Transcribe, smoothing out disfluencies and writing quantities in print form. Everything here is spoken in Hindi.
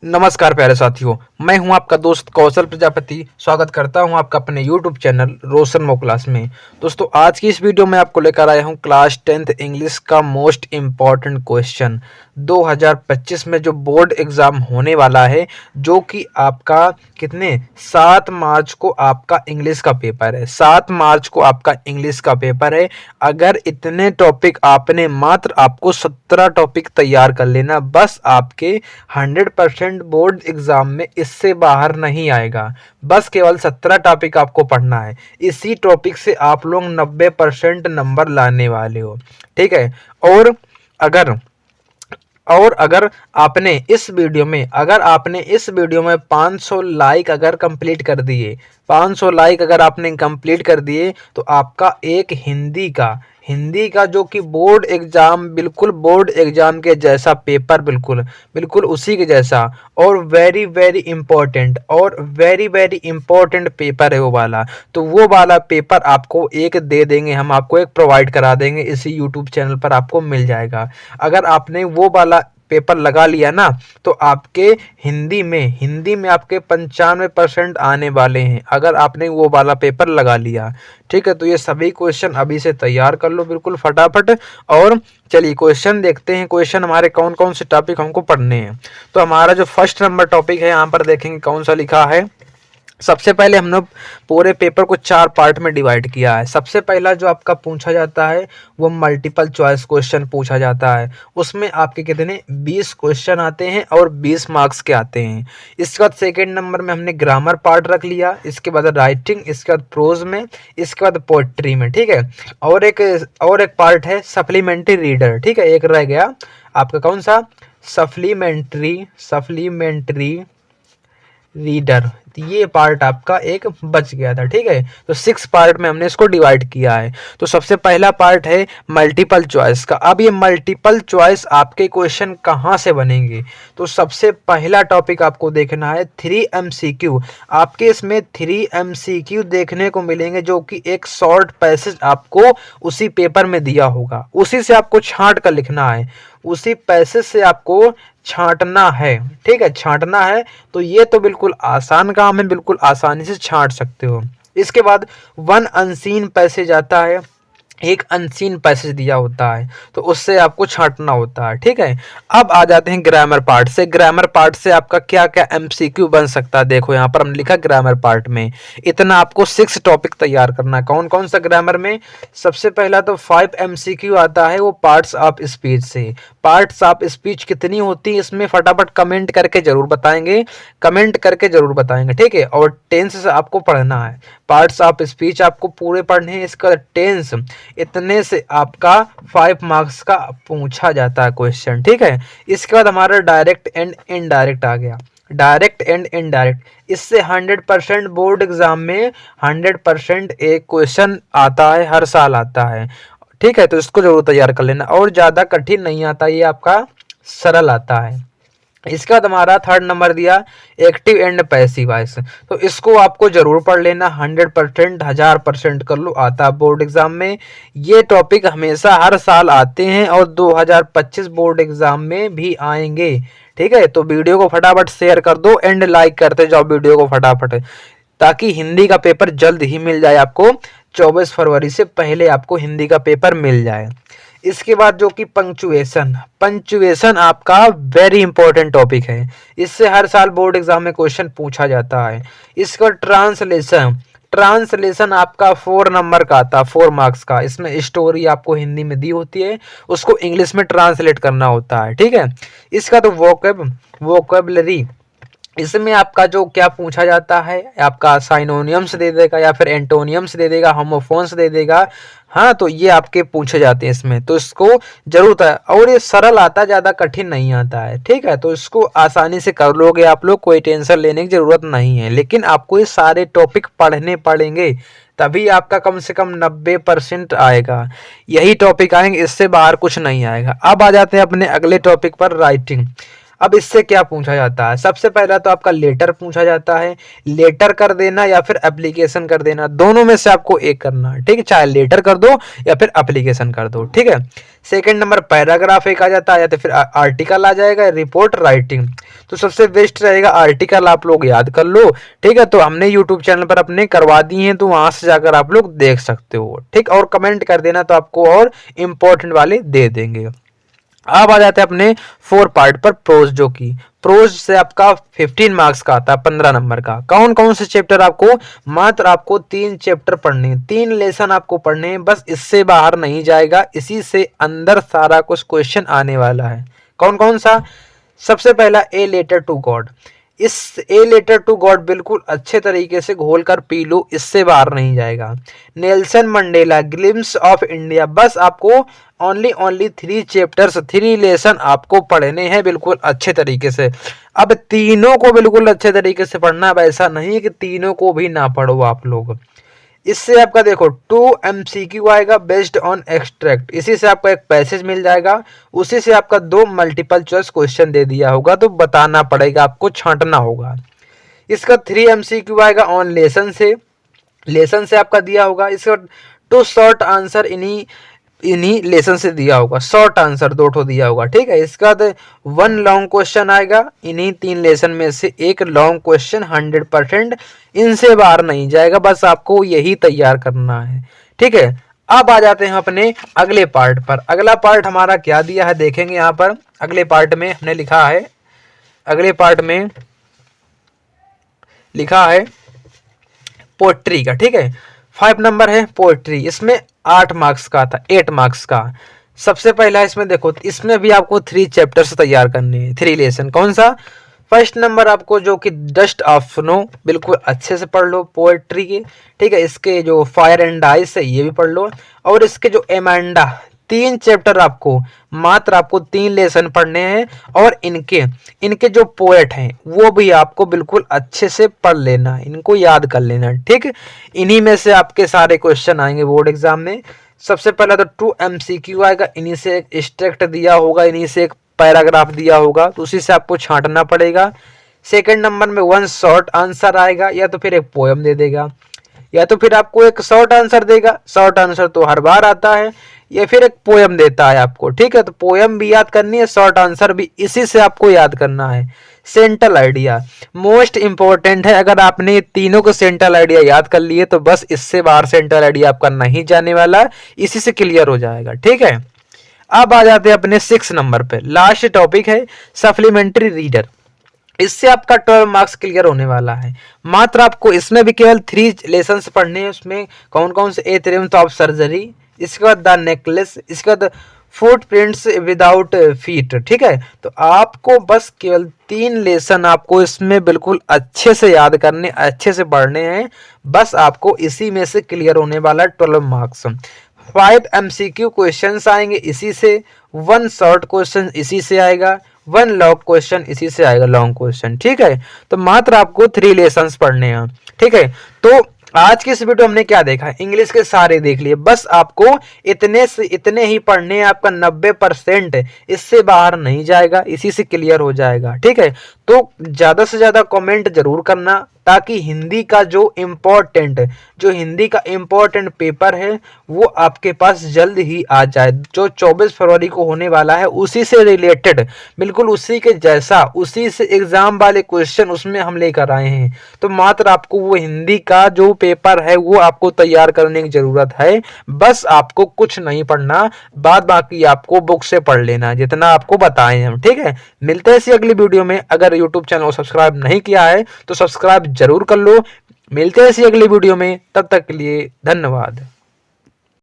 नमस्कार प्यारे साथियों, मैं हूं आपका दोस्त कौशल प्रजापति। स्वागत करता हूं आपका अपने YouTube चैनल रोशन मो क्लास में। दोस्तों, आज की इस वीडियो में आपको लेकर आया हूं क्लास 10th इंग्लिश का मोस्ट इम्पॉर्टेंट क्वेश्चन 2025 में जो बोर्ड एग्जाम होने वाला है, जो कि आपका कितने 7 मार्च को आपका इंग्लिश का पेपर है। 7 मार्च को आपका इंग्लिश का पेपर है। अगर इतने टॉपिक आपने मात्र आपको 17 टॉपिक तैयार कर लेना, बस आपके 100% बोर्ड एग्जाम में इससे बाहर नहीं आएगा। बस केवल 17 टॉपिक आपको पढ़ना है। इसी टॉपिक से आप लोग 90% नंबर लाने वाले हो, ठीक है। और अगर आपने इस वीडियो में 500 लाइक अगर कंप्लीट कर दिए, 500 लाइक अगर आपने कंप्लीट कर दिए, तो आपका एक हिंदी का जो कि बोर्ड एग्जाम, बिल्कुल बोर्ड एग्जाम के जैसा पेपर, बिल्कुल उसी के जैसा और वेरी वेरी इंपॉर्टेंट पेपर है वो वाला। तो वो वाला पेपर आपको एक दे देंगे, हम आपको एक प्रोवाइड करा देंगे, इसी यूट्यूब चैनल पर आपको मिल जाएगा। अगर आपने वो वाला पेपर लगा लिया ना, तो आपके हिंदी में आपके 95% आने वाले हैं, अगर आपने वो वाला पेपर लगा लिया, ठीक है। तो ये सभी क्वेश्चन अभी से तैयार कर लो बिल्कुल फटाफट। और चलिए क्वेश्चन देखते हैं। क्वेश्चन हमारे कौन कौन से टॉपिक हमको पढ़ने हैं। तो हमारा जो फर्स्ट नंबर टॉपिक है, यहाँ पर देखेंगे कौन सा लिखा है। सबसे पहले हमने पूरे पेपर को 4 पार्ट में डिवाइड किया है। सबसे पहला जो आपका पूछा जाता है वो मल्टीपल चॉइस क्वेश्चन पूछा जाता है। उसमें आपके कितने 20 क्वेश्चन आते हैं और 20 मार्क्स के आते हैं। इसके बाद सेकेंड नंबर में हमने ग्रामर पार्ट रख लिया, इसके बाद राइटिंग, इसके बाद प्रोज में, इसके बाद पोएट्री में, ठीक है। और एक पार्ट है सप्लीमेंट्री रीडर, ठीक है। एक रह गया आपका कौन सा, सप्लीमेंट्री रीडर। ये पार्ट आपका एक बच गया था, ठीक है। तो 6 पार्ट में हमने इसको डिवाइड किया है। तो सबसे पहला पार्ट है मल्टीपल चॉइस का। अब ये मल्टीपल चॉइस आपके क्वेश्चन कहाँ से बनेंगे, तो सबसे पहला टॉपिक आपको देखना है 3 MCQ। आपके इसमें 3 MCQ देखने को मिलेंगे, जो कि एक शॉर्ट पैसेज आपको उसी पेपर में दिया होगा, उसी से आपको छांट कर लिखना है, उसी पैसेज से आपको छांटना है, ठीक है, छांटना है। तो ये तो बिल्कुल आसान काम है, बिल्कुल आसानी से छांट सकते हो। इसके बाद 1 अनसीन पैसेज आता है, एक अनसीन पैसेज दिया होता है, तो उससे आपको छांटना होता है, ठीक है। अब आ जाते हैं ग्रामर पार्ट से। ग्रामर पार्ट से आपका क्या क्या MCQ बन सकता है, देखो यहाँ पर हमने लिखा ग्रामर पार्ट में इतना आपको 6 टॉपिक तैयार करना है। कौन कौन सा ग्रामर में, सबसे पहला तो 5 MCQ आता है, वो पार्ट्स ऑफ स्पीच से। पार्ट्स ऑफ स्पीच कितनी होती है इसमें फटाफट कमेंट करके जरूर बताएंगे, ठीक है। और टेंस से आपको पढ़ना है, पार्ट्स ऑफ स्पीच आपको पूरे पढ़ने हैं, इसका टेंस, इतने से आपका 5 मार्क्स का पूछा जाता है क्वेश्चन, ठीक है। इसके बाद हमारा डायरेक्ट एंड इनडायरेक्ट आ गया। डायरेक्ट एंड इनडायरेक्ट, इससे 100% बोर्ड एग्जाम में 100% एक क्वेश्चन आता है, हर साल आता है, ठीक है। तो इसको जरूर तैयार कर लेना, और ज़्यादा कठिन नहीं आता, ये आपका सरल आता है। इसके बाद हमारा थर्ड नंबर दिया एक्टिव एंड पैसिव वॉइस। तो इसको आपको जरूर पढ़ लेना, 100% 1000% कर लो, आता है बोर्ड एग्जाम में। ये टॉपिक हमेशा हर साल आते हैं और 2025 बोर्ड एग्जाम में भी आएंगे, ठीक है। तो वीडियो को फटाफट शेयर कर दो एंड लाइक करते जाओ वीडियो को फटाफट, ताकि हिंदी का पेपर जल्द ही मिल जाए आपको। 24 फरवरी से पहले आपको हिंदी का पेपर मिल जाए। इसके बाद जो कि पंक्चुएशन आपका वेरी इंपॉर्टेंट टॉपिक है, इससे हर साल बोर्ड एग्जाम में क्वेश्चन पूछा जाता है। इसका ट्रांसलेशन आपका 4 नंबर का आता है, 4 मार्क्स का। इसमें स्टोरी आपको हिंदी में दी होती है, उसको इंग्लिश में ट्रांसलेट करना होता है, ठीक है। इसका तो वोकेबलरी, इसमें आपका जो क्या पूछा जाता है, आपका साइनोनियम्स दे देगा या फिर एंटोनियम्स दे देगा, होमोफोन्स दे देगा, हाँ। तो ये आपके पूछे जाते हैं इसमें, तो इसको जरूर है। और ये सरल आता है, ज़्यादा कठिन नहीं आता है, ठीक है। तो इसको आसानी से कर लोगे आप लोग, कोई टेंशन लेने की ज़रूरत नहीं है। लेकिन आपको ये सारे टॉपिक पढ़ने पड़ेंगे, तभी आपका कम से कम 90% आएगा। यही टॉपिक आएंगे, इससे बाहर कुछ नहीं आएगा। अब आ जाते हैं अपने अगले टॉपिक पर, राइटिंग। अब इससे क्या पूछा जाता है, सबसे पहला तो आपका लेटर पूछा जाता है, लेटर कर देना या फिर एप्लीकेशन कर देना, दोनों में से आपको एक करना है, ठीक है, चाहे लेटर कर दो या फिर एप्लीकेशन कर दो, ठीक है। सेकंड नंबर पैराग्राफ एक आ जाता है या तो फिर आर्टिकल आ जाएगा, रिपोर्ट राइटिंग। तो सबसे बेस्ट रहेगा आर्टिकल, आप लोग याद कर लो, ठीक है। तो हमने यूट्यूब चैनल पर अपने करवा दी हैं, तो वहां से जाकर आप लोग देख सकते हो, ठीक। और कमेंट कर देना तो आपको और इम्पोर्टेंट वाले दे देंगे। अब आ जाते हैं अपने 4 पार्ट पर, प्रोज, जो कि प्रोज से आपका 15 मार्क्स का आता है, 15 नंबर का। कौन कौन से चैप्टर आपको, मात्र आपको 3 चैप्टर पढ़ने हैं, 3 लेसन आपको पढ़ने हैं, बस इससे बाहर नहीं जाएगा, इसी से अंदर सारा कुछ क्वेश्चन आने वाला है। कौन कौन सा, सबसे पहला ए लेटर टू गॉड। इस ए लेटर टू गॉड बिल्कुल अच्छे तरीके से घोल कर पी लो, इससे बाहर नहीं जाएगा। Nelson Mandela, glimpse of India, बस आपको ओनली 3 चैप्टर्स, 3 लेसन आपको पढ़ने हैं बिल्कुल अच्छे तरीके से। अब तीनों को बिल्कुल अच्छे तरीके से पढ़ना, अब ऐसा नहीं है कि तीनों को भी ना पढ़ो आप लोग। इससे आपका देखो 2 MCQ आएगा बेस्ड ऑन एक्सट्रैक्ट, इसी से आपका एक पैसेज मिल जाएगा, उसी से आपका 2 मल्टीपल चॉइस क्वेश्चन दे दिया होगा, तो बताना पड़ेगा, आपको छांटना होगा। इसका 3 MCQ आएगा ऑन लेसन से आपका दिया होगा। इसका 2 शॉर्ट आंसर इन्हीं लेसन से दिया होगा, शॉर्ट आंसर 2 ठो दिया होगा, ठीक है। इसका 1 लॉन्ग क्वेश्चन आएगा, इन्हीं 3 लेसन में से एक लॉन्ग क्वेश्चन 100%, इनसे बाहर नहीं जाएगा, बस आपको यही तैयार करना है, ठीक है। अब आ जाते हैं अपने अगले पार्ट पर। अगला पार्ट हमारा क्या दिया है देखेंगे यहाँ पर। अगले पार्ट में हमने लिखा है, अगले पार्ट में लिखा है पोएट्री का, ठीक है। 5 नंबर है पोएट्री, इसमें 8 मार्क्स का था, 8 मार्क्स का। सबसे पहला इसमें देखो, इसमें भी आपको 3 चैप्टर्स तैयार करने हैं, 3 लेसन। कौन सा, फर्स्ट नंबर आपको जो कि डस्ट ऑफ स्नो, बिल्कुल अच्छे से पढ़ लो पोएट्री के, ठीक है। इसके जो फायर एंड आइस है ये भी पढ़ लो, और इसके जो एमेंडा, 3 चैप्टर आपको, मात्र आपको 3 लेसन पढ़ने हैं, और इनके जो पोएट हैं वो भी आपको बिल्कुल अच्छे से पढ़ लेना है, इनको याद कर लेना, ठीक। इन्हीं में से आपके सारे क्वेश्चन आएंगे बोर्ड एग्जाम में। सबसे पहला तो 2 MCQ आएगा, इन्हीं से एक एक्सट्रैक्ट दिया होगा, इन्हीं से एक पैराग्राफ दिया होगा, तो उसी से आपको छांटना पड़ेगा। सेकंड नंबर में 1 शॉर्ट आंसर आएगा, या तो फिर एक पोएम दे देगा, या तो फिर आपको एक शॉर्ट आंसर देगा, शॉर्ट आंसर तो हर बार आता है, या फिर एक पोएम देता है आपको, ठीक है। तो पोएम भी याद करनी है, शॉर्ट आंसर भी इसी से आपको याद करना है। सेंट्रल आइडिया मोस्ट इंपॉर्टेंट है, अगर आपने तीनों को सेंट्रल आइडिया याद कर लिए तो बस इससे बाहर सेंट्रल आइडिया आपका नहीं जाने वाला, इसी से क्लियर हो जाएगा, ठीक है। अब आ जाते हैं अपने 6 नंबर पे, लास्ट टॉपिक है सप्लीमेंट्री रीडर। इससे आपका 12 मार्क्स क्लियर होने वाला है। मात्र आपको इसमें भी केवल 3 लेसन्स पढ़ने हैं। उसमें कौन कौन से, ए थ्योरम्स ऑफ सर्जरी, इसके बाद द नेकलेस, इसके बाद फुटप्रिंट्स विदाउट फीट, ठीक है। तो आपको बस केवल 3 लेसन आपको इसमें बिल्कुल अच्छे से याद करने, अच्छे से पढ़ने हैं, बस आपको इसी में से क्लियर होने वाला 12 मार्क्स। 5 MCQ क्वेश्चंस आएंगे इसी से, 1 शॉर्ट क्वेश्चन इसी से आएगा, 1 लॉन्ग क्वेश्चन इसी से आएगा, लॉन्ग क्वेश्चन, ठीक है। तो मात्र आपको 3 लेसन्स पढ़ने हैं, ठीक है। तो आज की इस वीडियो हमने क्या देखा, इंग्लिश के सारे देख लिए, बस आपको इतने ही पढ़ने हैं, आपका 90% इससे बाहर नहीं जाएगा, इसी से क्लियर हो जाएगा, ठीक है। तो ज्यादा से ज्यादा कमेंट जरूर करना, ताकि हिंदी का जो हिंदी का इम्पोर्टेंट पेपर है वो आपके पास जल्द ही आ जाए, जो 24 फरवरी को होने वाला है, उसी से रिलेटेड, बिल्कुल उसी के जैसा, उसी से एग्जाम वाले क्वेश्चन उसमें हम लेकर आए हैं। तो मात्र आपको वो हिंदी का जो पेपर है वो आपको तैयार करने की जरूरत है, बस आपको कुछ नहीं पढ़ना, बाद बाकी आपको बुक से पढ़ लेना जितना आपको बताए हम, ठीक है। मिलते हैं इसी अगली वीडियो में। अगर यूट्यूब चैनल को सब्सक्राइब नहीं किया है तो सब्सक्राइब जरूर कर लो। मिलते हैं इसी अगली वीडियो में, तब तक के लिए धन्यवाद।